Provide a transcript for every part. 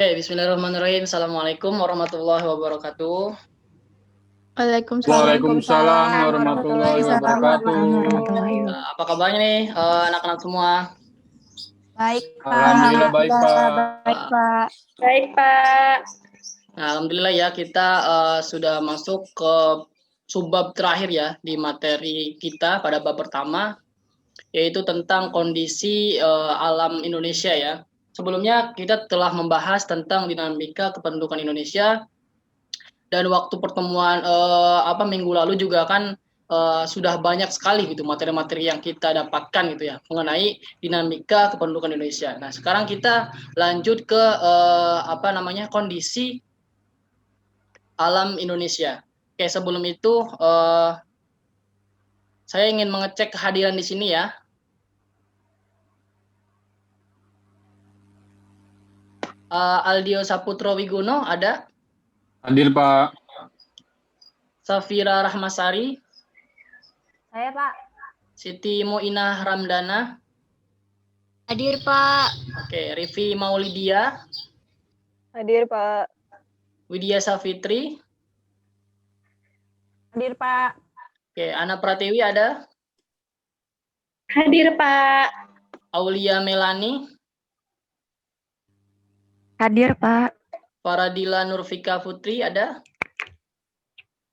Oke, bismillahirrahmanirrahim. Assalamualaikum warahmatullahi wabarakatuh. Waalaikumsalam. Waalaikumsalam Waalaikumsalam warahmatullahi warahmatullahi wabarakatuh. wabarakatuh. Apa kabarnya nih anak-anak semua? Baik, Alhamdulillah Pak. baik, Pak. Baik, Pak. Baik, Pak. Nah, alhamdulillah ya kita sudah masuk ke subbab terakhir ya di materi kita pada bab pertama, yaitu tentang kondisi alam Indonesia ya. Sebelumnya kita telah membahas tentang dinamika kependudukan Indonesia, dan waktu pertemuan minggu lalu juga kan sudah banyak sekali gitu materi-materi yang kita dapatkan gitu ya mengenai dinamika kependudukan Indonesia. Nah, sekarang kita lanjut ke kondisi alam Indonesia. Oke, sebelum itu saya ingin mengecek kehadiran di sini ya. Aldio Saputro Wiguno ada? Hadir, Pak. Safira Rahmasari? Saya, Pak. Siti Muinah Ramdana? Hadir, Pak. Oke, Rivi Maulidia? Hadir, Pak. Widya Safitri? Hadir, Pak. Oke, Ana Pratiwi ada? Hadir, Pak. Aulia Melani? Hadir, Pak. Faradila Nurfika Putri ada?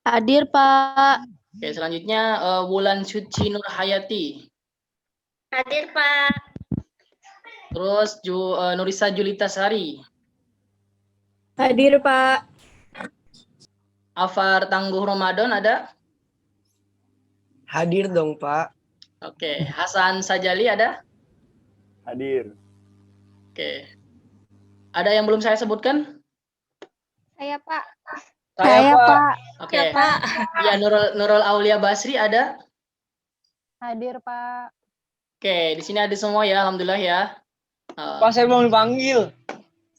Hadir, Pak. Oke, selanjutnya Wulan Suci Nurhayati. Hadir, Pak. Terus Nurisa Julita Sari. Hadir, Pak. Afar Tangguh Ramadan ada? Hadir dong, Pak. Oke, Hasan Sajali ada? Hadir. Oke. Ada yang belum saya sebutkan? Saya, Pak. Saya, Pak. Oke. Ya, Pak. Ya, Nurul Aulia Basri ada? Hadir, Pak. Oke, di sini ada semua ya, alhamdulillah ya. Pak, saya belum dipanggil.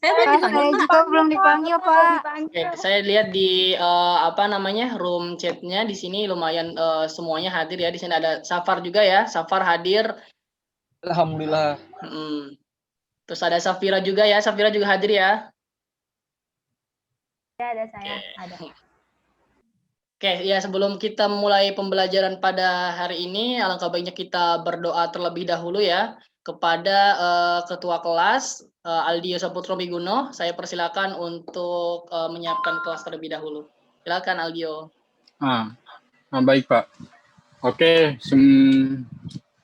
Saya Saya juga belum dipanggil, Pak. Oke, saya lihat di room chatnya di sini lumayan semuanya hadir ya. Di sini ada Safar juga ya. Safar hadir. Alhamdulillah. Terus ada Safira juga ya. Safira juga hadir ya. Ya, ada saya. Ada. Oke, ya sebelum kita mulai pembelajaran pada hari ini, alangkah baiknya kita berdoa terlebih dahulu ya kepada Ketua Kelas Aldio Saputro Miguno. Saya persilakan untuk menyiapkan kelas terlebih dahulu. Silakan Aldio. Baik, Pak. Oke,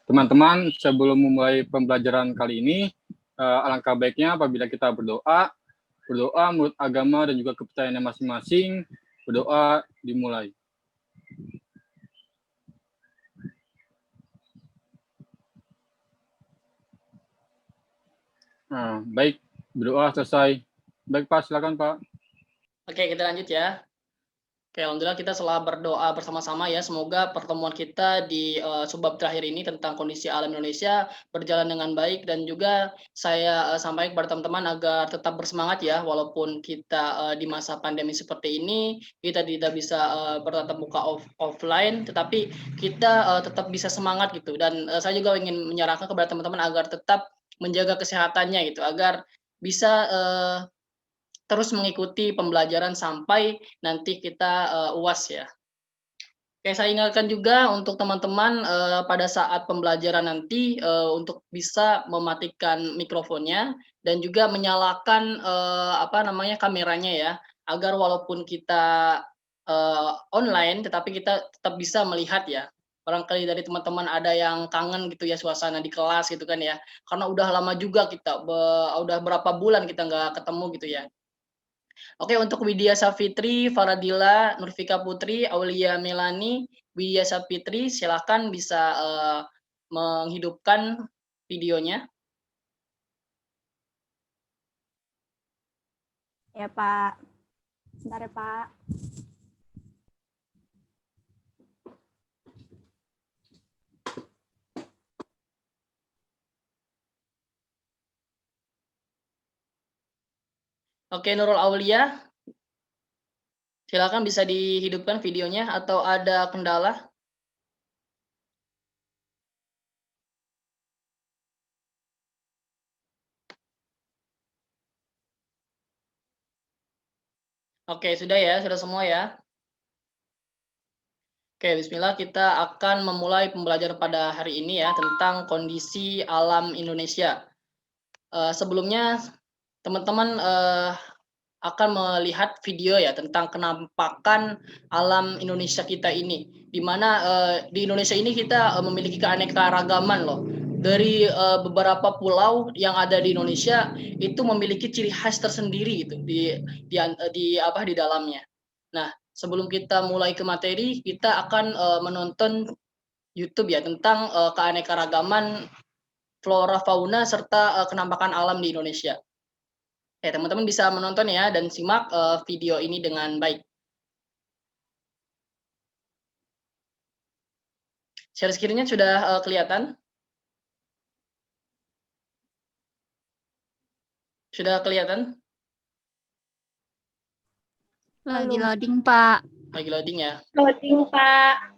teman-teman, sebelum memulai pembelajaran kali ini, alangkah baiknya apabila kita berdoa menurut agama dan juga kepercayaannya masing-masing. Berdoa dimulai. Baik, berdoa selesai. Baik, Pak, silakan, Pak. Oke, kita lanjut ya. Oke, alhamdulillah kita telah berdoa bersama-sama ya. Semoga pertemuan kita di subbab terakhir ini tentang kondisi alam Indonesia berjalan dengan baik, dan juga saya sampaikan kepada teman-teman agar tetap bersemangat ya, walaupun kita di masa pandemi seperti ini kita tidak bisa bertatap muka offline, tetapi kita tetap bisa semangat gitu. Dan saya juga ingin menyarankan kepada teman-teman agar tetap menjaga kesehatannya gitu, agar bisa terus mengikuti pembelajaran sampai nanti kita UAS ya. Oke, saya ingatkan juga untuk teman-teman pada saat pembelajaran nanti untuk bisa mematikan mikrofonnya dan juga menyalakan kameranya ya, agar walaupun kita online tetapi kita tetap bisa melihat ya. Barangkali dari teman-teman ada yang kangen gitu ya suasana di kelas gitu kan ya. Karena udah lama juga kita udah berapa bulan kita nggak ketemu gitu ya. Oke, untuk Widya Safitri, Faradila, Nurfika Putri, Aulia Melani, Widya Safitri, silakan bisa menghidupkan videonya. Ya, Pak. Sebentar ya, Pak. Oke, Nurul Aulia, silakan bisa dihidupkan videonya atau ada kendala? Oke, sudah ya? Sudah semua ya? Oke, bismillah kita akan memulai pembelajaran pada hari ini ya tentang kondisi alam Indonesia. Sebelumnya teman-teman akan melihat video ya tentang kenampakan alam Indonesia kita ini. Di mana di Indonesia ini kita memiliki keanekaragaman loh. Dari beberapa pulau yang ada di Indonesia itu memiliki ciri khas tersendiri gitu di dalamnya. Nah, sebelum kita mulai ke materi, kita akan menonton YouTube ya tentang keanekaragaman flora fauna serta kenampakan alam di Indonesia. Oke, teman-teman bisa menonton ya dan simak video ini dengan baik. Share screen-nya sudah kelihatan? Sudah kelihatan? Lagi loading, Pak. Lagi loading ya. Loading, Pak.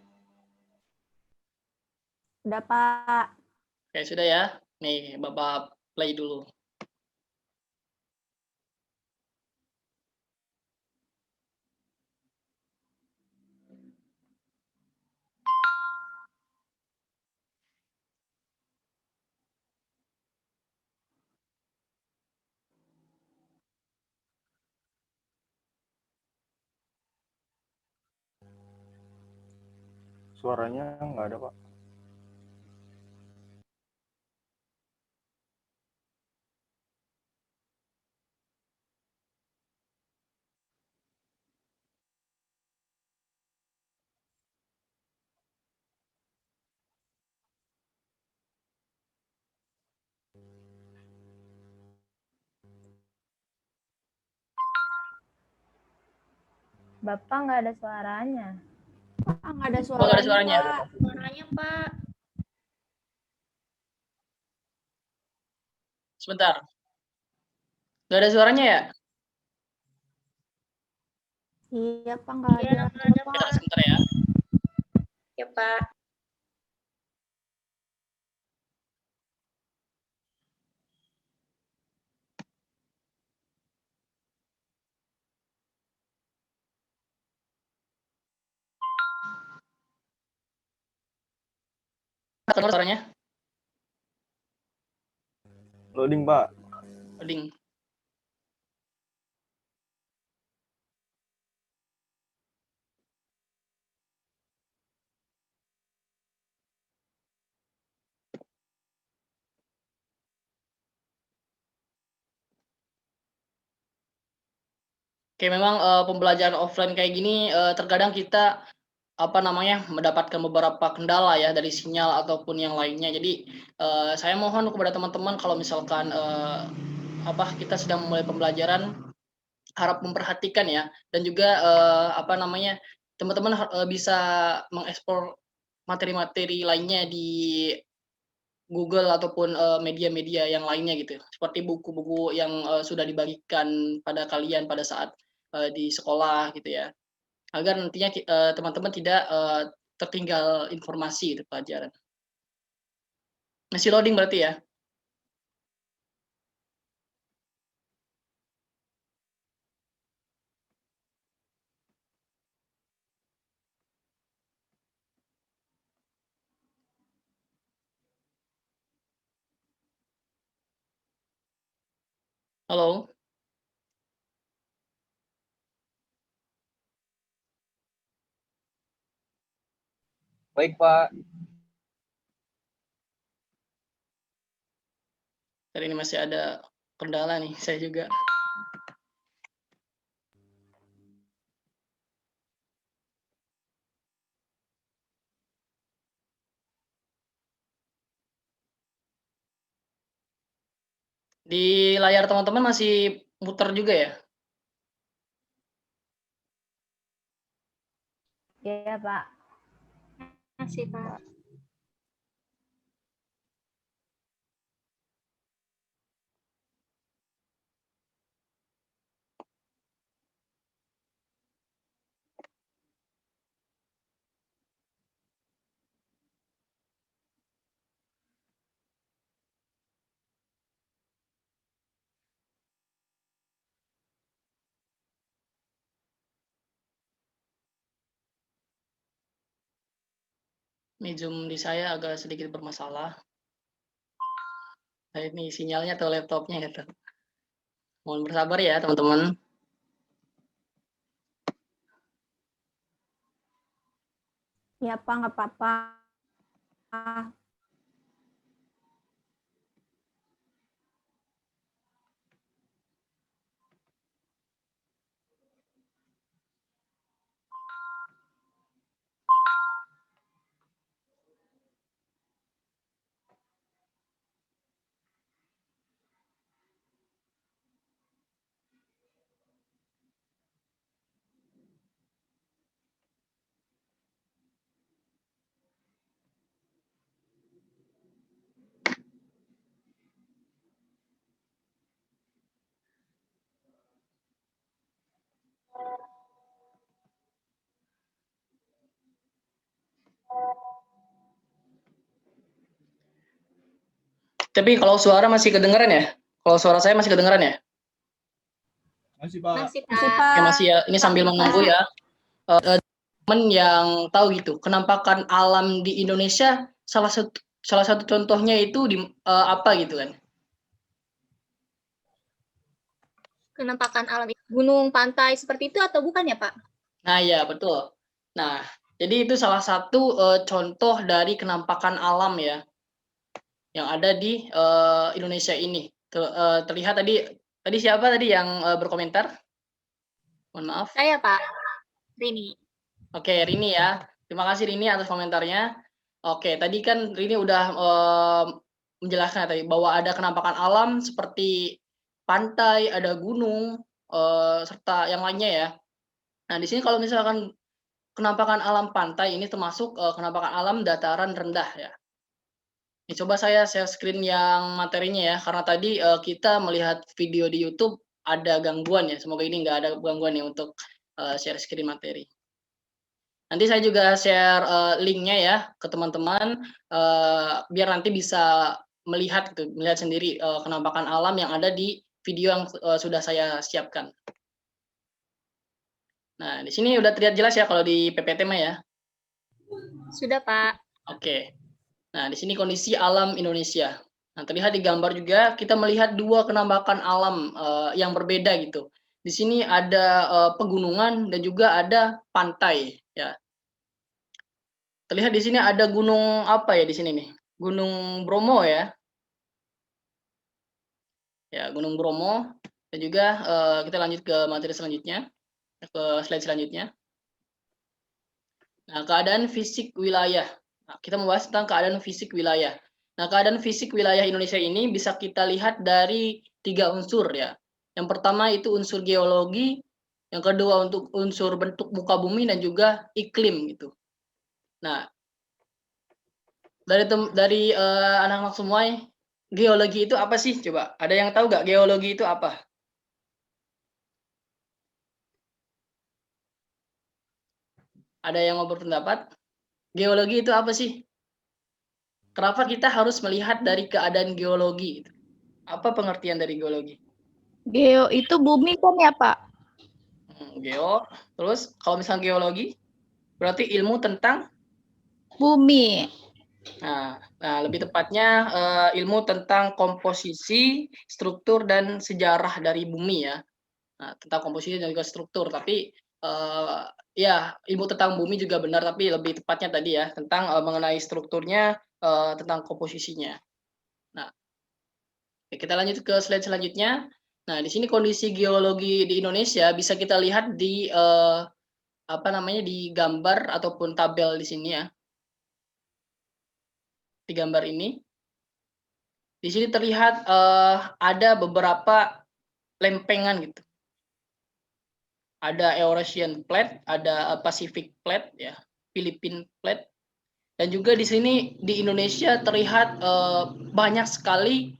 Udah, Pak. Oke, sudah ya. Nih, Bapak play dulu. Suaranya nggak ada, Pak. Bapak nggak ada suaranya. Nggak ada Oh, nggak ada suaranya. Pak. Suaranya, Pak. Sebentar. Nggak ada suaranya ya? Iya, Pak, nggak Iya, ada. nggak ada, Sebentar, Pak. sebentar ya. Ya, Pak. Dengar suaranya? Loading, Pak. Loading. Oke, memang pembelajaran offline kayak gini terkadang kita mendapatkan beberapa kendala ya dari sinyal ataupun yang lainnya. Jadi saya mohon kepada teman-teman kalau misalkan kita sedang memulai pembelajaran harap memperhatikan ya dan juga teman-teman bisa mengekspor materi-materi lainnya di Google ataupun media-media yang lainnya gitu. Seperti buku-buku yang sudah dibagikan pada kalian pada saat di sekolah gitu ya. Agar nantinya teman-teman tidak tertinggal informasi di pelajaran. Masih loading berarti ya? Halo? Baik, Pak. Hari ini masih ada kendala nih, saya juga. Di layar teman-teman masih muter juga ya? Iya, Pak. Masih, Pak. Ini Zoom di saya agak sedikit bermasalah. Nah, ini sinyalnya atau laptopnya gitu. Mohon bersabar ya teman-teman. Iya, Pak, nggak apa-apa. Tapi kalau suara masih kedengeran ya? Kalau suara saya masih kedengeran ya? Masih, Pak. Masih, Masih, Pak. Pak. Ya masih ya. Ini sambil menunggu ya. Teman yang tahu gitu, kenampakan alam di Indonesia salah satu contohnya itu di apa gitu kan? Kenampakan alam gunung, pantai seperti itu atau bukan ya, Pak? Nah, ya betul. Nah, jadi itu salah satu contoh dari kenampakan alam ya yang ada di Indonesia ini. Terlihat tadi siapa tadi yang berkomentar? Mohon maaf. Saya, Pak. Rini. Oke, Rini ya. Terima kasih Rini atas komentarnya. Oke, tadi kan Rini udah menjelaskan tadi bahwa ada kenampakan alam seperti pantai, ada gunung, serta yang lainnya ya. Nah, di sini kalau misalkan kenampakan alam pantai ini termasuk kenampakan alam dataran rendah ya. Ini coba saya share screen yang materinya ya, karena tadi kita melihat video di YouTube ada gangguan ya. Semoga ini nggak ada gangguan ya untuk share screen materi. Nanti saya juga share linknya ya ke teman-teman biar nanti bisa melihat gitu, melihat sendiri kenampakan alam yang ada di video yang sudah saya siapkan. Nah, di sini udah terlihat jelas ya kalau di PPT mah ya. Sudah, Pak. Oke. Nah, di sini kondisi alam Indonesia. Nah, terlihat di gambar juga kita melihat dua kenampakan alam yang berbeda gitu. Di sini ada pegunungan dan juga ada pantai ya. Terlihat di sini ada gunung apa ya di sini nih? Gunung Bromo ya. Ya, Gunung Bromo dan juga kita lanjut ke materi selanjutnya, ke slide selanjutnya. Nah, keadaan fisik wilayah. Nah, kita membahas tentang keadaan fisik wilayah. Nah, keadaan fisik wilayah Indonesia ini bisa kita lihat dari 3 unsur ya. Yang pertama itu unsur geologi, yang kedua untuk unsur bentuk muka bumi dan juga iklim gitu. Nah, dari anak-anak semua, geologi itu apa sih? Coba, ada yang tahu nggak geologi itu apa? Ada yang mau berpendapat? Geologi itu apa sih? Kenapa kita harus melihat dari keadaan geologi? Apa pengertian dari geologi? Geo itu bumi kan ya, Pak? Geo, terus kalau misalnya geologi, berarti ilmu tentang, Bumi. nah lebih tepatnya ilmu tentang komposisi, struktur dan sejarah dari bumi ya. Nah, tentang komposisi dan juga struktur. Tapi ya ilmu tentang bumi juga benar, tapi lebih tepatnya tadi ya tentang mengenai strukturnya, tentang komposisinya. Nah, kita lanjut ke slide selanjutnya. Nah, di sini kondisi geologi di Indonesia bisa kita lihat di apa namanya di gambar ataupun tabel di sini ya. Di gambar ini. Di sini terlihat ada beberapa lempengan gitu. Ada Eurasian Plate, ada Pacific Plate ya, Philippine Plate. Dan juga di sini di Indonesia terlihat banyak sekali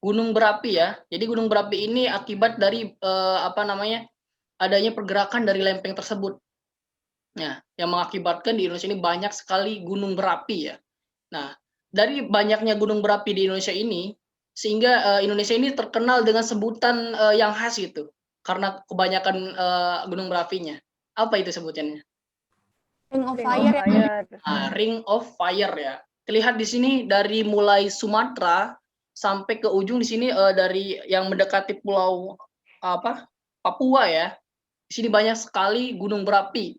gunung berapi ya. Jadi gunung berapi ini akibat dari apa namanya? Adanya pergerakan dari lempeng tersebut. Nah, yang mengakibatkan di Indonesia ini banyak sekali gunung berapi ya. Nah, dari banyaknya gunung berapi di Indonesia ini, sehingga Indonesia ini terkenal dengan sebutan yang khas gitu, karena kebanyakan gunung berapinya. Apa itu sebutannya? Ring of Ring of Fire ya. Ring of Fire ya. Terlihat di sini dari mulai Sumatera sampai ke ujung di sini dari yang mendekati pulau Papua ya. Di sini banyak sekali gunung berapi.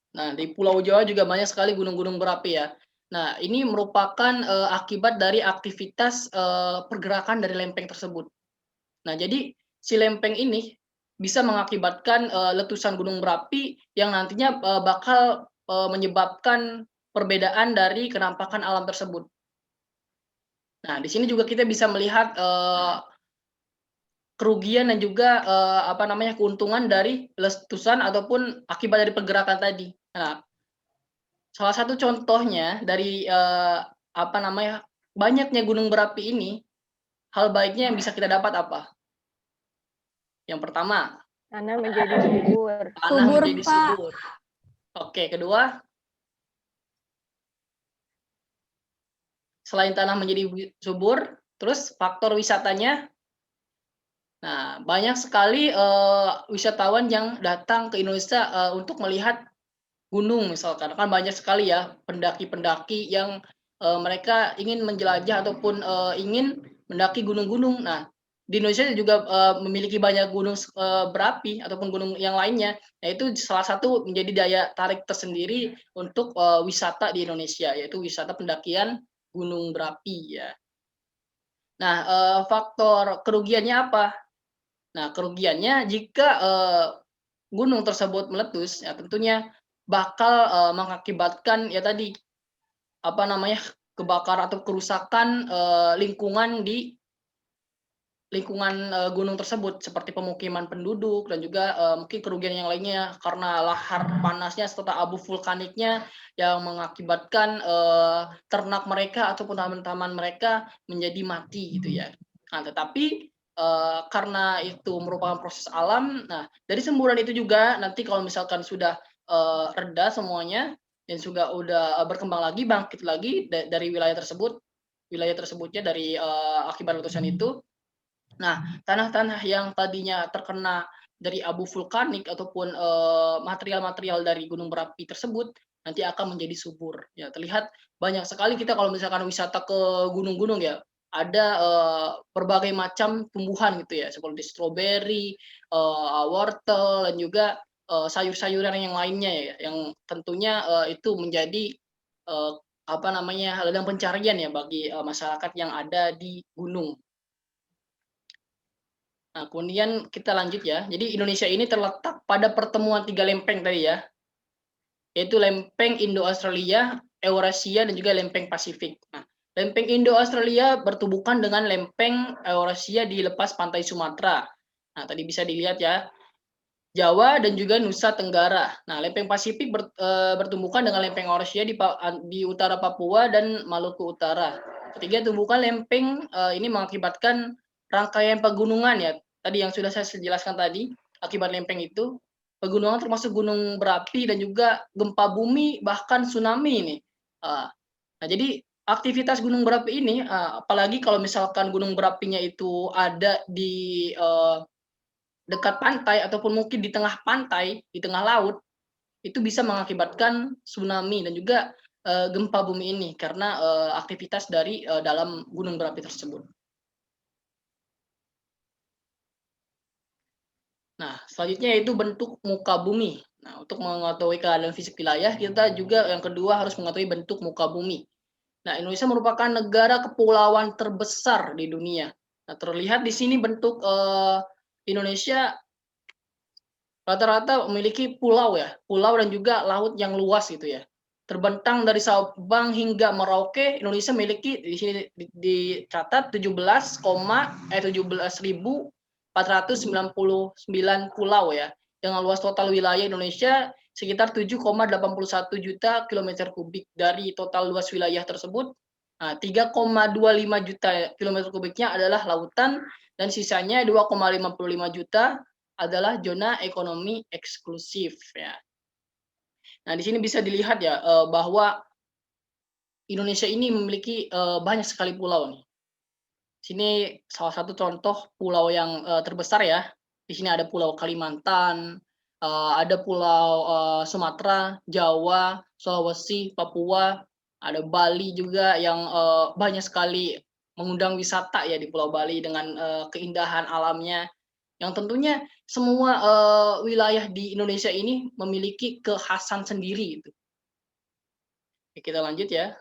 Nah, di Pulau Jawa juga banyak sekali gunung-gunung berapi ya. Nah, ini merupakan akibat dari aktivitas pergerakan dari lempeng tersebut. Nah, jadi si lempeng ini bisa mengakibatkan letusan gunung berapi yang nantinya bakal menyebabkan perbedaan dari kenampakan alam tersebut. Nah, di sini juga kita bisa melihat kerugian dan juga keuntungan dari letusan ataupun akibat dari pergerakan tadi. Nah, salah satu contohnya dari banyaknya gunung berapi ini, hal baiknya yang bisa kita dapat apa? Yang pertama, Tanah menjadi subur. tanah Subur, menjadi Pak. subur. Oke, kedua, selain tanah menjadi subur, terus faktor wisatanya. Nah, banyak sekali wisatawan yang datang ke Indonesia untuk melihat gunung misalkan. Kan banyak sekali ya pendaki-pendaki yang mereka ingin menjelajah ataupun ingin mendaki gunung-gunung. Nah, di Indonesia juga memiliki banyak gunung berapi ataupun gunung yang lainnya. Nah, itu salah satu menjadi daya tarik tersendiri untuk wisata di Indonesia, yaitu wisata pendakian gunung berapi ya. Nah, faktor kerugiannya apa? Nah, kerugiannya jika gunung tersebut meletus, ya tentunya bakal mengakibatkan ya tadi kebakaran atau kerusakan lingkungan di lingkungan gunung tersebut seperti pemukiman penduduk dan juga mungkin kerugian yang lainnya karena lahar panasnya serta abu vulkaniknya yang mengakibatkan ternak mereka ataupun taman-taman mereka menjadi mati gitu ya. Nah, tetapi karena itu merupakan proses alam, nah dari semburan itu juga nanti kalau misalkan sudah reda semuanya dan juga udah berkembang lagi, bangkit lagi dari wilayah tersebutnya dari akibat letusan itu. Nah, tanah-tanah yang tadinya terkena dari abu vulkanik ataupun material-material dari gunung berapi tersebut nanti akan menjadi subur. Ya, terlihat banyak sekali kita kalau misalkan wisata ke gunung-gunung ya, ada berbagai macam tumbuhan gitu ya, seperti stroberi, wortel dan juga sayur-sayuran yang lainnya ya, yang tentunya itu menjadi ladang pencarian ya bagi masyarakat yang ada di gunung. Nah, kemudian kita lanjut ya. Jadi Indonesia ini terletak pada pertemuan 3 lempeng tadi ya, yaitu lempeng Indo-Australia, Eurasia, dan juga lempeng Pasifik. Nah, lempeng Indo-Australia bertubuhkan dengan lempeng Eurasia di lepas pantai Sumatera. Nah, tadi bisa dilihat ya, Jawa dan juga Nusa Tenggara. Nah, lempeng Pasifik bertumbuhkan dengan lempeng Eurasia di utara Papua dan Maluku Utara. Ketiga, tumbukan lempeng ini mengakibatkan rangkaian pegunungan ya. Tadi yang sudah saya jelaskan tadi, akibat lempeng itu, pegunungan termasuk gunung berapi dan juga gempa bumi bahkan tsunami ini. Nah, jadi aktivitas gunung berapi ini, apalagi kalau misalkan gunung berapinya itu ada di dekat pantai ataupun mungkin di tengah pantai, di tengah laut, itu bisa mengakibatkan tsunami dan juga gempa bumi ini karena aktivitas dari dalam gunung berapi tersebut. Nah, selanjutnya yaitu bentuk muka bumi. Nah, untuk mengetahui keadaan fisik wilayah, kita juga yang kedua harus mengetahui bentuk muka bumi. Nah, Indonesia merupakan negara kepulauan terbesar di dunia. Nah, terlihat di sini bentuk Indonesia rata-rata memiliki pulau ya, pulau dan juga laut yang luas gitu ya. Terbentang dari Sabang hingga Merauke, Indonesia memiliki di sini dicatat 17.499 pulau ya, dengan luas total wilayah Indonesia sekitar 7,81 juta kilometer kubik. Dari total luas wilayah tersebut, 3,25 juta kilometer kubiknya adalah lautan dan sisanya 2,55 juta adalah zona ekonomi eksklusif ya. Nah, di sini bisa dilihat ya bahwa Indonesia ini memiliki banyak sekali pulau nih. Sini salah satu contoh pulau yang terbesar ya. Di sini ada Pulau Kalimantan, ada Pulau Sumatera, Jawa, Sulawesi, Papua, ada Bali juga yang banyak sekali mengundang wisata ya di Pulau Bali dengan keindahan alamnya. Yang tentunya semua wilayah di Indonesia ini memiliki kekhasan sendiri itu. Oke, kita lanjut ya.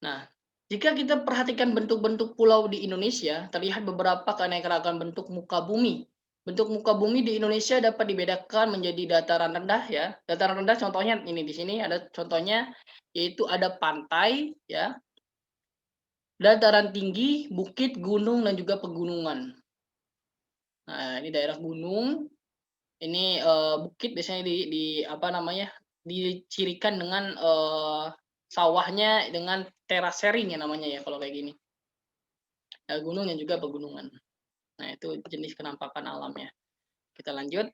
Nah, jika kita perhatikan bentuk-bentuk pulau di Indonesia, terlihat beberapa keanekaragaman bentuk muka bumi. Bentuk muka bumi di Indonesia dapat dibedakan menjadi dataran rendah ya. Dataran rendah contohnya ini di sini ada contohnya, yaitu ada pantai ya, dataran tinggi, bukit, gunung dan juga pegunungan. Nah, ini daerah gunung, ini bukit biasanya di apa namanya? Dicirikan dengan sawahnya dengan terasering ya namanya ya kalau kayak gini. Gunung dan juga pegunungan. Nah, itu jenis kenampakan alamnya. Kita lanjut.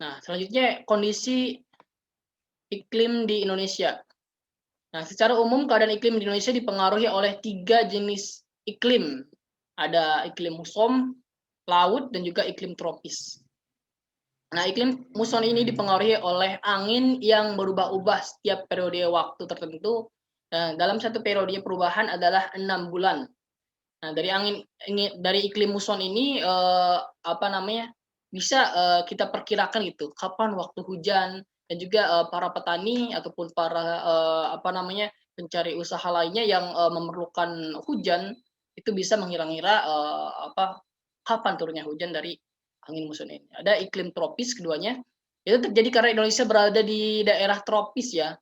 Nah, selanjutnya kondisi iklim di Indonesia. Nah, secara umum keadaan iklim di Indonesia dipengaruhi oleh 3 jenis iklim. Ada iklim muson, laut, dan juga iklim tropis. Nah, iklim muson ini dipengaruhi oleh angin yang berubah-ubah setiap periode waktu tertentu. Nah, dalam satu periode perubahan adalah 6 bulan. Nah, dari iklim muson ini apa namanya? Bisa kita perkirakan gitu, kapan waktu hujan dan juga para petani ataupun para apa namanya? Pencari usaha lainnya yang memerlukan hujan itu bisa mengira-ngira apa kapan turunnya hujan dari angin muson ini. Ada iklim tropis keduanya. Itu terjadi karena Indonesia berada di daerah tropis ya.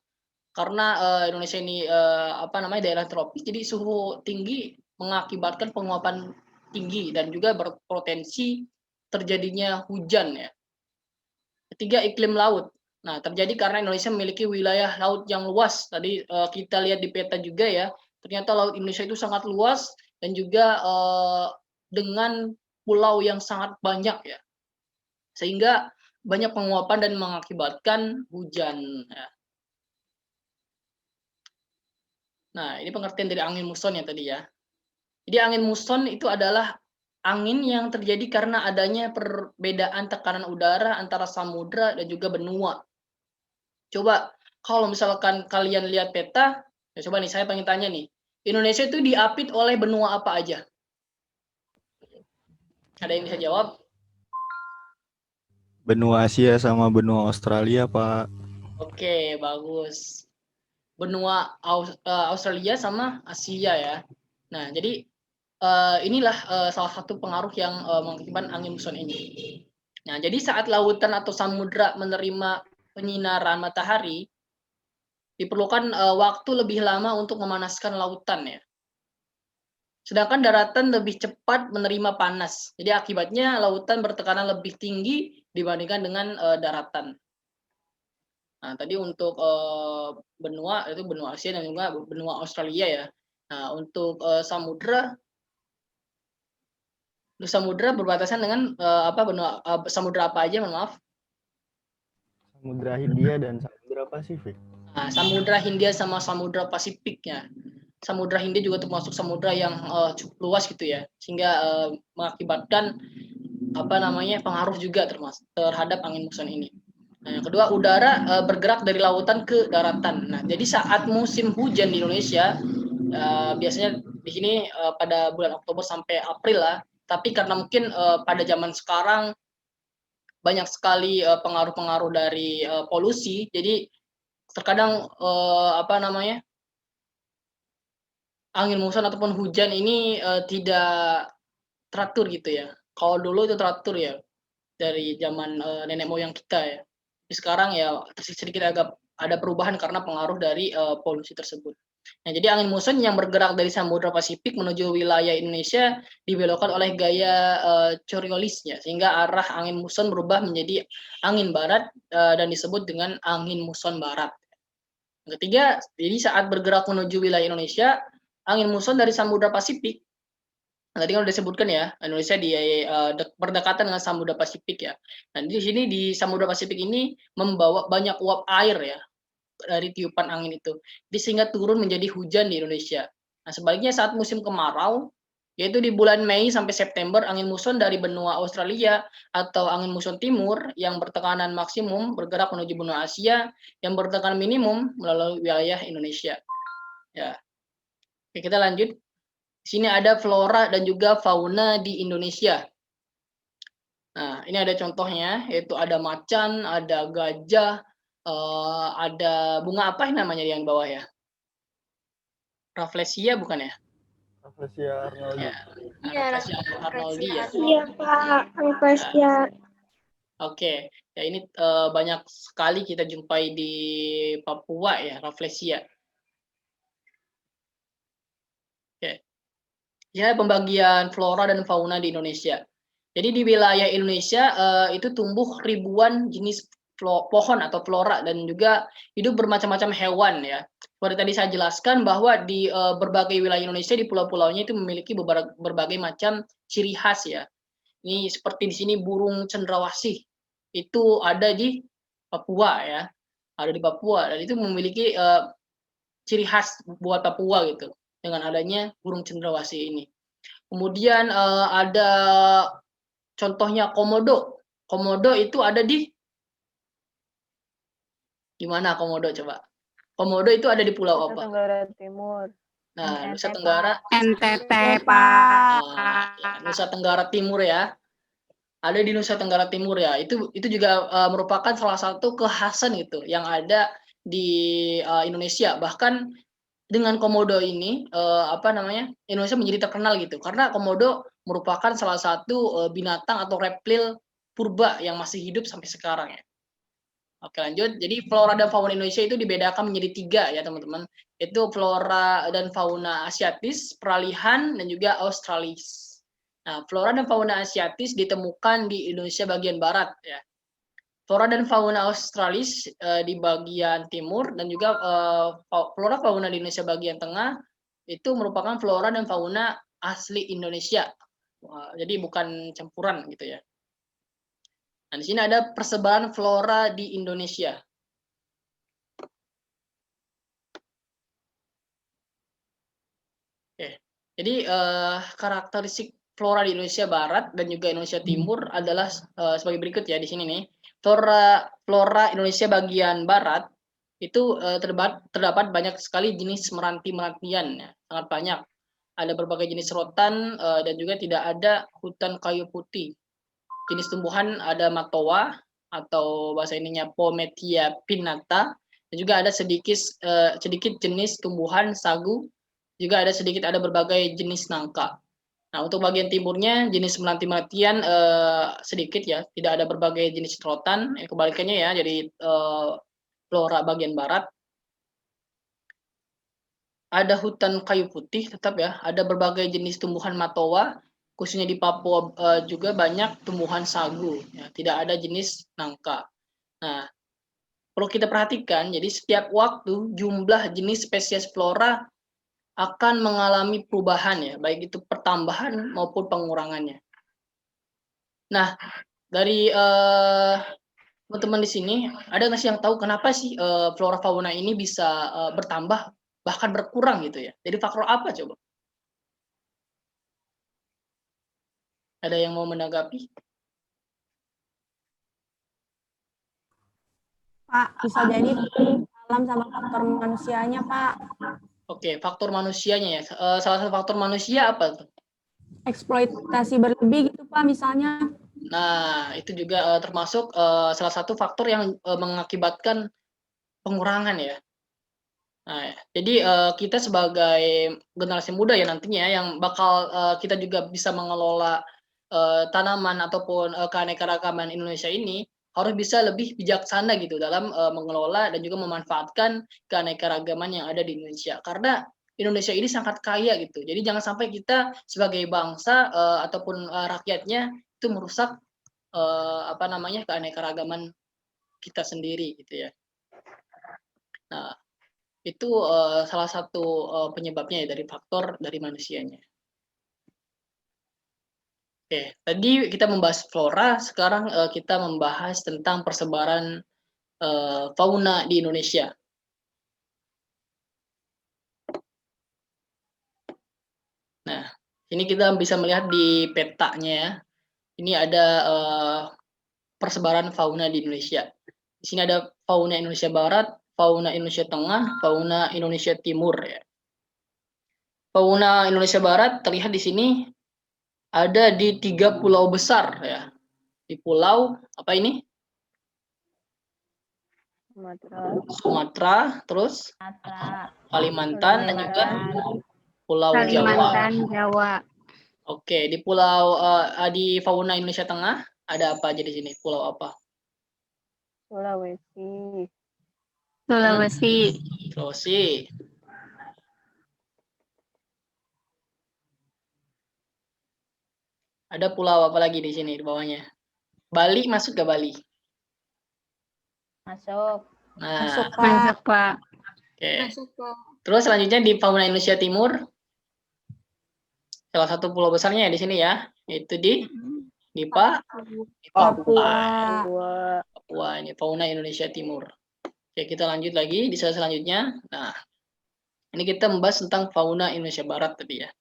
Karena Indonesia ini apa namanya daerah tropis, jadi suhu tinggi mengakibatkan penguapan tinggi dan juga berpotensi terjadinya hujan ya. Ketiga, iklim laut. Nah, terjadi karena Indonesia memiliki wilayah laut yang luas. Tadi kita lihat di peta juga ya, ternyata laut Indonesia itu sangat luas dan juga dengan pulau yang sangat banyak ya. Sehingga banyak penguapan dan mengakibatkan hujan ya. Nah, ini pengertian dari angin muson ya tadi ya. Jadi angin muson itu adalah angin yang terjadi karena adanya perbedaan tekanan udara antara samudra dan juga benua. Coba kalau misalkan kalian lihat peta, ya coba nih saya pengen tanya nih. Indonesia itu diapit oleh benua apa aja? Ada yang bisa jawab? Benua Asia sama benua Australia, Pak. Oke, bagus. Benua Australia sama Asia ya. Nah, jadi inilah salah satu pengaruh yang mengakibatkan angin muson ini. Nah, jadi saat lautan atau samudra menerima penyinaran matahari, diperlukan waktu lebih lama untuk memanaskan lautan ya. Sedangkan daratan lebih cepat menerima panas. Jadi akibatnya lautan bertekanan lebih tinggi dibandingkan dengan daratan. Nah, tadi untuk benua itu benua Asia dan juga benua Australia ya. Nah, untuk samudra berbatasan dengan apa benua samudra apa aja, mohon maaf? Samudra Hindia dan Samudra Pasifik. Nah, Samudra Hindia sama Samudra Pasifik ya. Samudra Hindia juga termasuk samudra yang cukup luas gitu ya, sehingga mengakibatkan apa namanya pengaruh juga terhadap angin muson ini. Nah, yang kedua, udara bergerak dari lautan ke daratan. Nah, jadi saat musim hujan di Indonesia biasanya di sini pada bulan Oktober sampai April lah. Tapi karena mungkin pada zaman sekarang banyak sekali pengaruh-pengaruh dari polusi, jadi terkadang apa namanya angin muson ataupun hujan ini tidak teratur gitu ya. Kalau dulu itu teratur ya dari zaman nenek moyang kita ya. Tapi sekarang ya sedikit agak ada perubahan karena pengaruh dari polusi tersebut. Nah, jadi angin muson yang bergerak dari Samudra Pasifik menuju wilayah Indonesia dibelokkan oleh gaya Coriolisnya, sehingga arah angin muson berubah menjadi angin barat dan disebut dengan angin muson barat. Yang ketiga, jadi saat bergerak menuju wilayah Indonesia, angin muson dari Samudra Pasifik Tadi kan udah disebutkan ya, Indonesia di berdekatan dengan Samudra Pasifik ya. Nah, di sini di Samudra Pasifik ini membawa banyak uap air ya dari tiupan angin itu. Jadi sehingga turun menjadi hujan di Indonesia. Nah, sebaliknya saat musim kemarau, yaitu di bulan Mei sampai September, angin muson dari benua Australia atau angin muson timur yang bertekanan maksimum bergerak menuju benua Asia yang bertekanan minimum melalui wilayah Indonesia. Ya. Oke, kita lanjut. Di sini ada flora dan juga fauna di Indonesia. Nah, ini ada contohnya, yaitu ada macan, ada gajah, ada bunga apa ini namanya yang bawah ya? Rafflesia bukan ya? Rafflesia Arnoldi. Ya, Iya, Rafflesia Arnoldi ya. Iya, Pak. Rafflesia. Oke, ya ini banyak sekali kita jumpai di Papua ya, Rafflesia. Oke. Ya, pembagian flora dan fauna di Indonesia. Jadi di wilayah Indonesia itu tumbuh ribuan jenis pohon atau flora dan juga hidup bermacam-macam hewan ya. Seperti tadi saya jelaskan bahwa di berbagai wilayah Indonesia di pulau-pulaunya itu memiliki berbagai macam ciri khas ya. Ini seperti di sini burung cendrawasih itu ada di Papua ya. Ada di Papua dan itu memiliki ciri khas buat Papua gitu dengan adanya burung cendrawasih ini. Kemudian ada contohnya komodo. Komodo itu ada di mana komodo coba? Komodo itu ada di pulau Nusa apa? Tenggara Timur. Nah, Nusa NTT, Tenggara, NTT, Pak. ya, Nusa Tenggara Timur ya. Ada di Nusa Tenggara Timur ya. Itu juga merupakan salah satu kekhasan gitu yang ada di Indonesia. Bahkan dengan komodo ini apa namanya? Indonesia menjadi terkenal gitu karena komodo merupakan salah satu binatang atau reptil purba yang masih hidup sampai sekarang ya. Oke lanjut. Jadi flora dan fauna Indonesia itu dibedakan menjadi 3 ya teman-teman. Itu flora dan fauna Asiatis, peralihan, dan juga Australis. Nah, flora dan fauna Asiatis ditemukan di Indonesia bagian barat ya. Flora dan fauna Australis di bagian timur dan juga flora fauna di Indonesia bagian tengah itu merupakan flora dan fauna asli Indonesia. Jadi bukan campuran gitu ya. Nah, di sini ada persebaran flora di Indonesia. Oke. Jadi karakteristik flora di Indonesia Barat dan juga Indonesia Timur adalah sebagai berikut ya di sini nih. Flora Indonesia bagian barat itu terdapat banyak sekali jenis meranti-merantian ya, sangat banyak. Ada berbagai jenis rotan dan juga tidak ada hutan kayu putih. Jenis tumbuhan ada matoa atau bahasa ininya Pometia pinnata dan juga ada sedikit jenis tumbuhan sagu, juga ada berbagai jenis nangka. Nah, untuk bagian timurnya jenis meranti-merantian sedikit ya, tidak ada berbagai jenis rotan, kebalikannya ya, jadi flora bagian barat. Ada hutan kayu putih tetap ya, ada berbagai jenis tumbuhan matoa, khususnya di Papua juga banyak tumbuhan sagu, ya, tidak ada jenis nangka. Nah, perlu kita perhatikan, jadi setiap waktu jumlah jenis spesies flora akan mengalami perubahan ya, baik itu pertambahan maupun pengurangannya. Nah, dari teman-teman di sini, ada nggak sih yang tahu kenapa sih flora fauna ini bisa bertambah bahkan berkurang gitu ya? Jadi faktor apa coba? Ada yang mau menanggapi? Pak, bisa jadi alam sama faktor manusianya, Pak. Oke, faktor manusianya ya. Salah satu faktor manusia apa tuh? Eksploitasi berlebih gitu, Pak, misalnya. Nah, itu juga termasuk salah satu faktor yang mengakibatkan pengurangan ya. Nah, jadi kita sebagai generasi muda ya nantinya yang bakal kita juga bisa mengelola tanaman ataupun keanekaragaman Indonesia ini harus bisa lebih bijaksana gitu dalam mengelola dan juga memanfaatkan keanekaragaman yang ada di Indonesia. Karena Indonesia ini sangat kaya gitu. Jadi jangan sampai kita sebagai bangsa ataupun rakyatnya itu merusak apa namanya keanekaragaman kita sendiri gitu ya. Nah, itu salah satu penyebabnya ya dari faktor dari manusianya. Oke, tadi kita membahas flora, sekarang kita membahas tentang persebaran fauna di Indonesia. Nah, ini kita bisa melihat di petanya ya. Ini ada persebaran fauna di Indonesia. Di sini ada fauna Indonesia Barat, fauna Indonesia Tengah, fauna Indonesia Timur ya. Fauna Indonesia Barat terlihat di sini ada di 3 pulau besar ya. Di pulau apa ini? Sumatera, terus Kalimantan dan juga Pulau Jawa. Jawa. Oke, di pulau di fauna Indonesia Tengah ada apa aja di sini? Pulau apa? Sulawesi. Sulawesi. Ada pulau apa lagi di sini di bawahnya? Bali masuk ke Bali? Masuk. Nah, Masuk, Pak. oke. Masuk ke Terus selanjutnya di fauna Indonesia Timur, salah satu pulau besarnya di sini ya, yaitu di Papua. Papua ini fauna Indonesia Timur. Oke, kita lanjut lagi di slide selanjutnya. Nah, ini kita membahas tentang fauna Indonesia Barat tadi ya.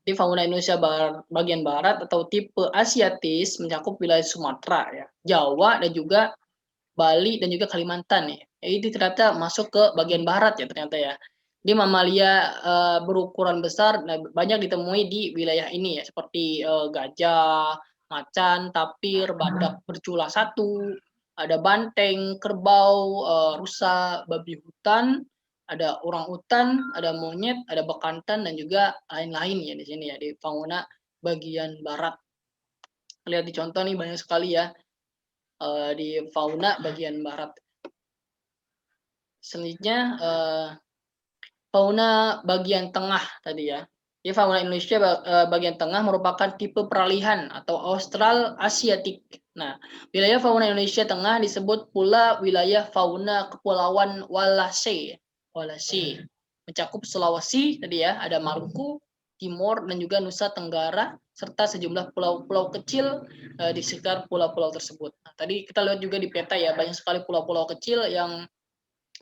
Di fauna Indonesia bagian barat atau tipe Asiatis mencakup wilayah Sumatera ya, Jawa dan juga Bali dan juga Kalimantan ya. Itu ternyata masuk ke bagian barat ya ternyata ya. Di mamalia berukuran besar banyak ditemui di wilayah ini ya, seperti gajah, macan, tapir, badak bercula satu, ada banteng, kerbau, rusa, babi hutan, ada orangutan, ada monyet, ada bekantan dan juga lain-lain ya di sini ya di fauna bagian barat. Lihat di contoh nih banyak sekali ya di fauna bagian barat. Selanjutnya fauna bagian tengah tadi ya. Di fauna Indonesia bagian tengah merupakan tipe peralihan atau Australasiatik. Nah, wilayah fauna Indonesia tengah disebut pula wilayah fauna Kepulauan Walase. Mencakup Sulawesi tadi ya, ada Maluku, Timor dan juga Nusa Tenggara serta sejumlah pulau-pulau kecil di sekitar pulau-pulau tersebut. Nah, tadi kita lihat juga di peta ya, banyak sekali pulau-pulau kecil yang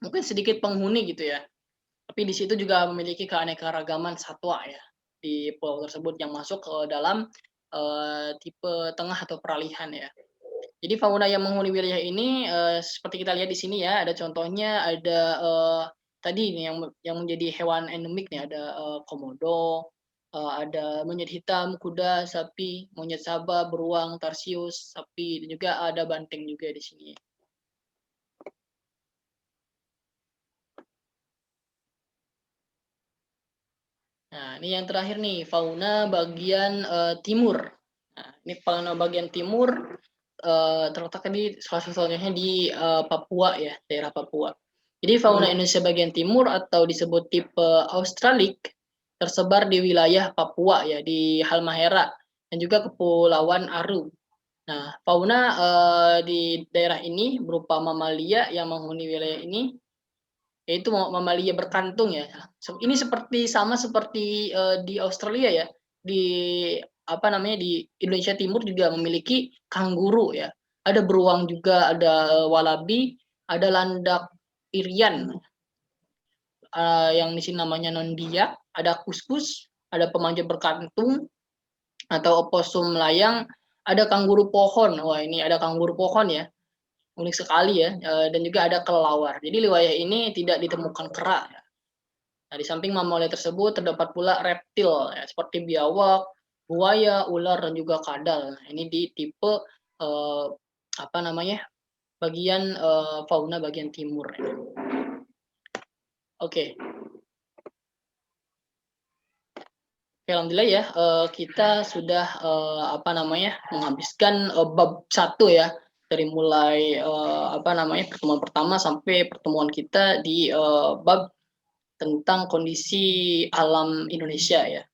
mungkin sedikit penghuni gitu ya. Tapi di situ juga memiliki keanekaragaman satwa ya di pulau tersebut yang masuk ke dalam tipe tengah atau peralihan ya. Jadi fauna yang menghuni wilayah ini seperti kita lihat di sini ya, ada contohnya ada tadi nih yang menjadi hewan endemik nih ada komodo, ada monyet hitam, kuda, sapi, monyet sabah, beruang, tarsius, sapi, dan juga ada banteng juga di sini. Nah, ini yang terakhir nih, fauna bagian timur. Nah, ini fauna bagian timur terletak di salah satunya di Papua ya, daerah Papua. Jadi fauna Indonesia bagian timur atau disebut tipe Australik tersebar di wilayah Papua ya, di Halmahera dan juga Kepulauan Aru. Nah, fauna di daerah ini berupa mamalia yang menghuni wilayah ini, yaitu mamalia berkantung ya. Ini sama seperti di Australia ya. Di di Indonesia Timur juga memiliki kanguru ya. Ada beruang juga, ada walabi, ada landak irian yang di sini namanya nondia, ada kuskus, ada pemanjat berkantung atau oposum layang, ada kanguru pohon. Wah, ini ada kanguru pohon ya. Unik sekali ya, dan juga ada kelelawar. Jadi wilayah ini tidak ditemukan kera. Nah, di samping mamalia tersebut terdapat pula reptil ya, seperti biawak, buaya, ular dan juga kadal. Nah, ini di tipe bagian fauna bagian timur. Ya. Oke. Alhamdulillah ya, kita sudah menghabiskan bab 1 ya. Dari mulai pertemuan pertama sampai pertemuan kita di bab tentang kondisi alam Indonesia ya.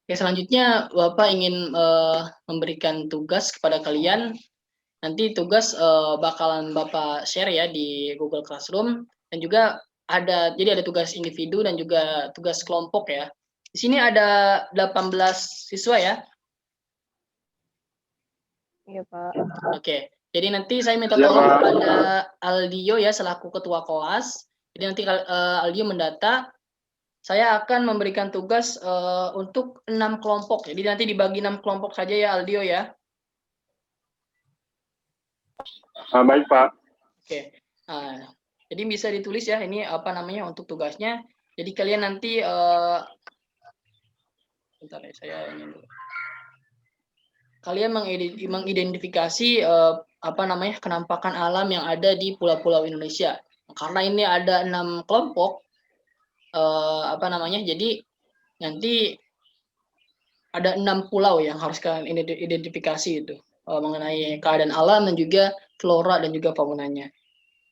Oke, selanjutnya Bapak ingin memberikan tugas kepada kalian. Nanti tugas bakalan Bapak share ya di Google Classroom, dan juga ada tugas individu dan juga tugas kelompok ya. Di sini ada 18 siswa ya. Iya, Pak. Oke. Jadi nanti saya minta Iya, tolong Pak. kepada Aldio ya selaku ketua kelas. Jadi nanti Aldio mendata, saya akan memberikan tugas untuk 6 kelompok. Jadi nanti dibagi 6 kelompok saja ya Aldio ya. Baik, Pak. Oke. Nah, jadi bisa ditulis ya ini apa namanya untuk tugasnya. Jadi kalian nanti bentar ya saya ini dulu. Kalian mengidentifikasi apa namanya kenampakan alam yang ada di pulau-pulau Indonesia. Karena ini ada 6 kelompok apa namanya. Jadi nanti ada 6 pulau yang harus kalian identifikasi itu mengenai keadaan alam dan juga flora dan juga faunanya.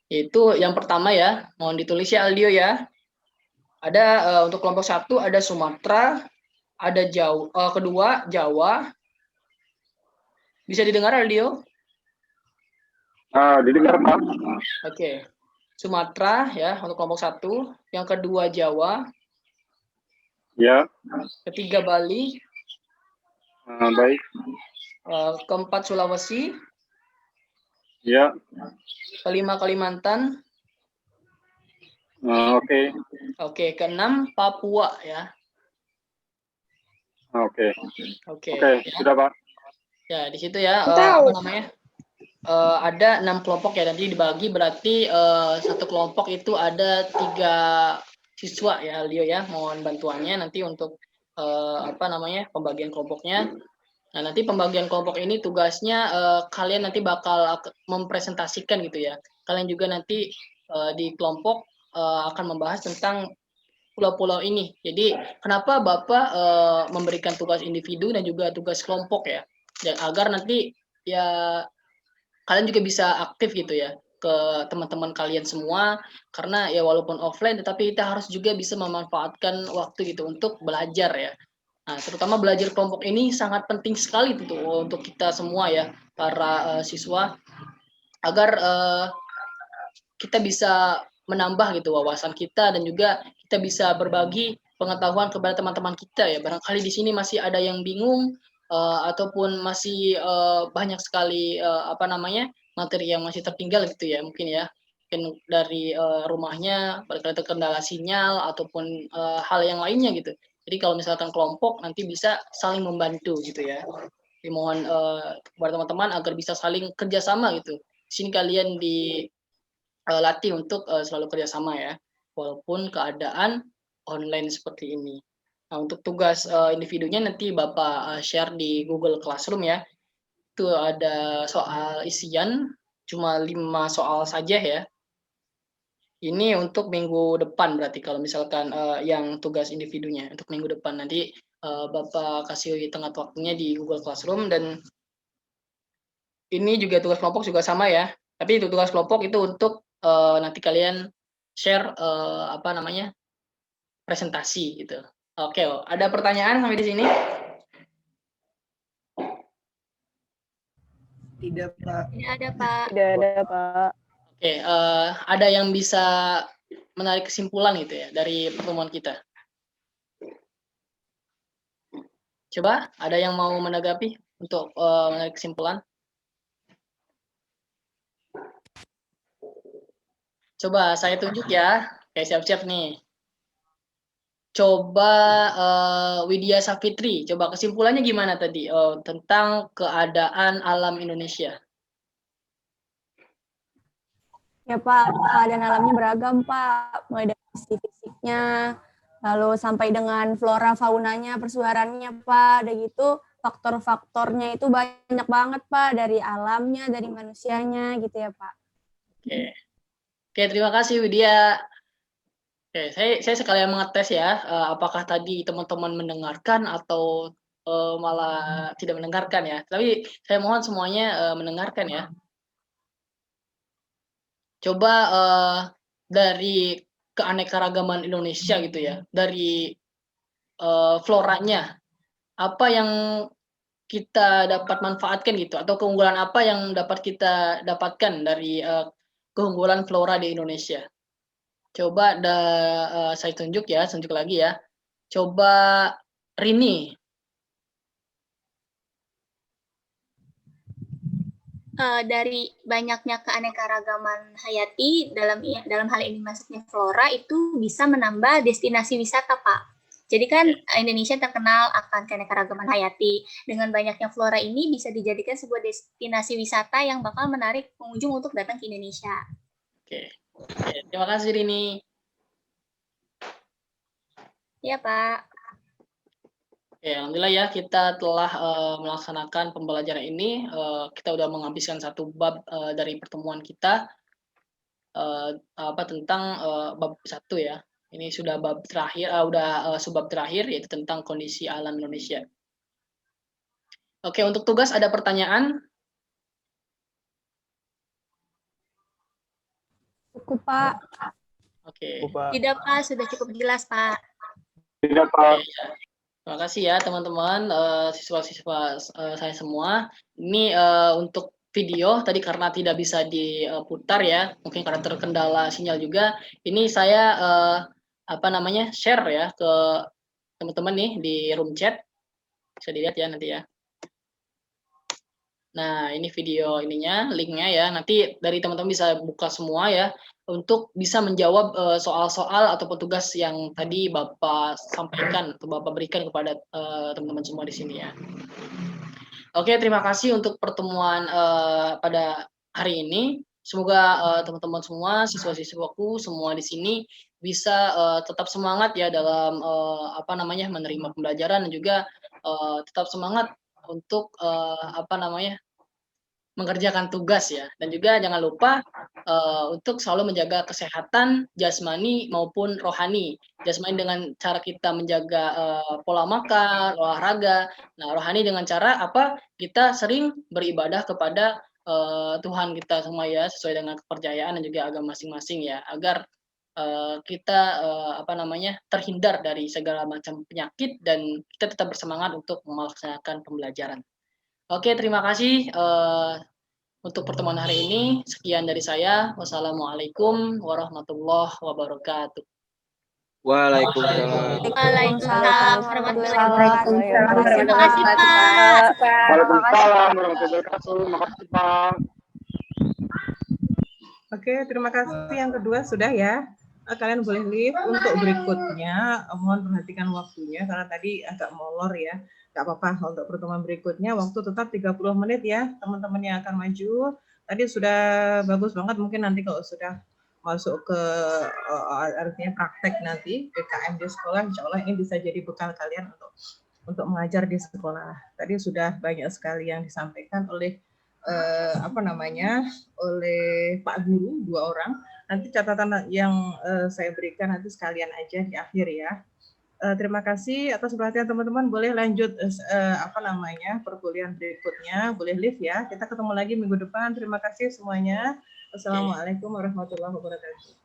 Itu yang pertama ya, mohon ditulis ya Aldio ya. Ada untuk kelompok 1 ada Sumatera, ada kedua Jawa. Bisa didengar Aldio? Didengar, Pak. Oke. Sumatera ya untuk kelompok 1, yang kedua Jawa, Ya, ketiga Bali, baik. keempat Sulawesi, Ya, kelima Kalimantan, oke. oke, keenam Papua ya. Oke. Oke. Oke, Ya. sudah, Pak. Ya, di situ ya Tahu. apa namanya? Ada 6 kelompok ya, nanti dibagi berarti satu kelompok itu ada 3 siswa ya Aldio ya. Mohon bantuannya nanti untuk apa namanya pembagian kelompoknya. Nah, nanti pembagian kelompok ini tugasnya kalian nanti bakal mempresentasikan gitu ya. Kalian juga nanti di kelompok akan membahas tentang pulau-pulau ini. Jadi kenapa Bapak memberikan tugas individu dan juga tugas kelompok ya? Dan agar nanti ya kalian juga bisa aktif gitu ya ke teman-teman kalian semua, karena ya walaupun offline tetapi kita harus juga bisa memanfaatkan waktu gitu untuk belajar ya. Nah, terutama belajar kelompok ini sangat penting sekali gitu untuk kita semua ya para siswa, agar kita bisa menambah gitu wawasan kita dan juga kita bisa berbagi pengetahuan kepada teman-teman kita ya. Barangkali di sini masih ada yang bingung ataupun masih banyak sekali apa namanya materi yang masih tertinggal gitu ya mungkin ya. Mungkin dari rumahnya terkendala sinyal ataupun hal yang lainnya gitu. Jadi kalau misalkan kelompok nanti bisa saling membantu gitu ya. Jadi mohon kepada teman-teman agar bisa saling kerjasama gitu. Di sini kalian latih untuk selalu kerjasama ya, walaupun keadaan online seperti ini. Nah, untuk tugas individunya nanti Bapak share di Google Classroom ya. Itu ada soal isian, cuma 5 soal saja ya. Ini untuk minggu depan berarti kalau misalkan yang tugas individunya untuk minggu depan nanti Bapak kasih tengah waktunya di Google Classroom, dan ini juga tugas kelompok juga sama ya. Tapi itu tugas kelompok itu untuk nanti kalian share apa namanya presentasi gitu. Oke, ada pertanyaan sampai di sini? Tidak, Pak. Tidak ada, Pak. Tidak ada, Pak. Oke, ada yang bisa menarik kesimpulan gitu ya dari pertemuan kita? Coba, ada yang mau menanggapi untuk menarik kesimpulan? Coba saya tunjuk ya. Oke, siap-siap nih. Coba Widya Safitri, coba kesimpulannya gimana tadi tentang keadaan alam Indonesia? Ya Pak, keadaan alamnya beragam Pak, mulai dari sisi fisiknya, lalu sampai dengan flora faunanya, persuarannya Pak, dan gitu faktor-faktornya itu banyak banget Pak, dari alamnya, dari manusianya gitu ya Pak. Oke, terima kasih Widya. Oke, saya sekalian mengetes ya, apakah tadi teman-teman mendengarkan atau malah tidak mendengarkan ya. Tapi saya mohon semuanya mendengarkan ya. Coba dari keanekaragaman Indonesia gitu ya, dari floranya, apa yang kita dapat manfaatkan gitu, atau keunggulan apa yang dapat kita dapatkan dari keunggulan flora di Indonesia? Coba saya tunjuk ya, tunjuk lagi ya. Coba Rini. dari banyaknya keanekaragaman hayati dalam hal ini masuknya flora itu bisa menambah destinasi wisata, Pak. Jadi kan Indonesia terkenal akan keanekaragaman hayati. Dengan banyaknya flora ini bisa dijadikan sebuah destinasi wisata yang bakal menarik pengunjung untuk datang ke Indonesia. Oke. Terima kasih Rini. Iya, Pak. Alhamdulillah ya kita telah melaksanakan pembelajaran ini. Kita udah menghabiskan satu bab dari pertemuan kita tentang bab 1 ya. Ini sudah bab terakhir, subbab terakhir yaitu tentang kondisi alam Indonesia. Oke, untuk tugas ada pertanyaan? Cukup, Pak. Oke. Tidak, Pak, sudah cukup jelas, Pak. Tidak, Pak. Terima kasih ya teman-teman, siswa-siswa saya semua. Ini untuk video tadi karena tidak bisa diputar ya, mungkin karena terkendala sinyal juga. Ini saya share ya ke teman-teman nih di room chat. Bisa dilihat ya nanti ya. Nah, ini video ininya, linknya ya. Nanti dari teman-teman bisa buka semua ya, untuk bisa menjawab soal-soal atau petugas yang tadi Bapak sampaikan atau Bapak berikan kepada teman-teman semua di sini ya. Oke, terima kasih untuk pertemuan pada hari ini. Semoga teman-teman semua, siswa-siswaku semua di sini bisa tetap semangat ya dalam menerima pembelajaran dan juga tetap semangat untuk mengerjakan tugas ya, dan juga jangan lupa untuk selalu menjaga kesehatan jasmani maupun rohani. Jasmani dengan cara kita menjaga pola makan, olahraga. Nah, rohani dengan cara kita sering beribadah kepada Tuhan kita semua ya, sesuai dengan kepercayaan dan juga agama masing-masing ya, agar kita terhindar dari segala macam penyakit dan kita tetap bersemangat untuk melaksanakan pembelajaran. Oke, terima kasih untuk pertemuan hari ini. Sekian dari saya. Wassalamualaikum warahmatullahi wabarakatuh. Waalaikumsalam. Waalaikumsalam warahmatullahi wabarakatuh. Terima kasih, Pak. Waalaikumsalam warahmatullahi wabarakatuh. Makasih, Pak. Oke, terima kasih. Yang kedua sudah ya. Kalian boleh leave. Untuk berikutnya, mohon perhatikan waktunya karena tadi agak molor ya. Nggak apa-apa, untuk pertemuan berikutnya waktu tetap 30 menit ya. Teman-teman yang akan maju. Tadi sudah bagus banget, mungkin nanti kalau sudah masuk ke artinya praktek nanti, PKM di sekolah, insya Allah ini bisa jadi bekal kalian untuk mengajar di sekolah. Tadi sudah banyak sekali yang disampaikan oleh oleh Pak Guru, 2 orang. Nanti catatan yang saya berikan nanti sekalian aja di akhir ya. Terima kasih atas perhatian teman-teman. Boleh lanjut perkuliahan berikutnya. Boleh live ya. Kita ketemu lagi minggu depan. Terima kasih semuanya. Wassalamualaikum warahmatullahi wabarakatuh.